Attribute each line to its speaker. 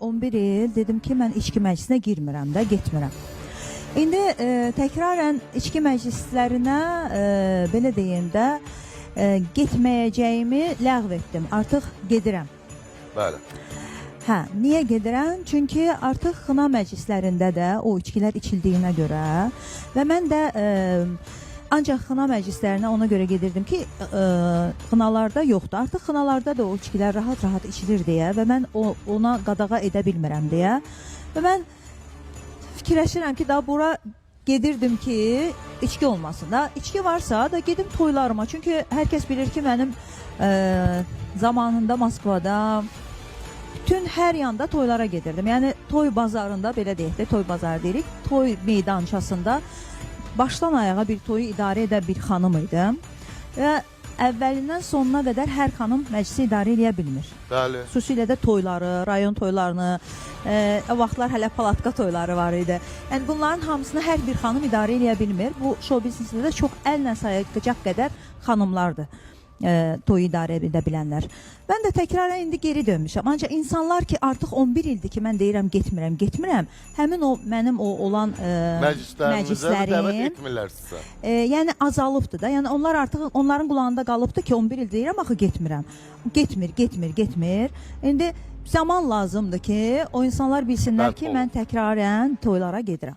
Speaker 1: 11 il dedim ki, mən içki məclisinə girmirəm də, getmirəm. İndi təkrarən içki məclislərinə, belə deyim də, getməyəcəyimi ləğv etdim. Artıq gedirəm.
Speaker 2: Bəli.
Speaker 1: Hə, niyə gedirəm? Çünki artıq xına məclislərində də o içkilər içildiyinə görə və mən də ancaq xına məclislərinə ona görə gedirdim ki, xınalarda yoxdur. Artıq xınalarda da o içkilər rahat-rahat içilir deyə və mən ona qadağa edə bilmirəm deyə və mən fikirləşirəm ki, daha bura gedirdim ki, içki olmasın da. İçki varsa da gedim toylarıma. Çünki hər kəs bilir ki, mənim zamanında Moskvada bütün hər yanda toylara gedirdim. Yəni toy bazarında, belə deyək də, toy bazarı deyirik, toy meydançasında başdan ayağa bir toyu idarə edən bir xanım idim və əvvəlindən sonuna qədər hər xanım məclisi idarə edə bilmir.
Speaker 2: Bəli.
Speaker 1: Xüsusilə də toyları, rayon toylarını, o vaxtlar hələ palatka toyları var idi. Yəni bunların hamısını hər bir xanım idarə edə bilmir. Bu show biznesində də çox əllə sayacaq qədər xanımlardır toyu idarə edə bilənlər. Mən də təkrarən indi geri dönmüşəm. Ancaq insanlar ki, artıq 11 ildir ki, mən deyirəm getmirəm. Həmin o mənim o olan
Speaker 2: məclislərimizə dəvət etmirlər sizə.
Speaker 1: Yəni azalıbdır da. Yəni onlar artıq onların qulağında qalıbdır ki, 11 il deyirəm axı getmirəm. Getmir. İndi zaman lazımdır ki, o insanlar bilsinlər ki, mən təkrarən toylara gedirəm.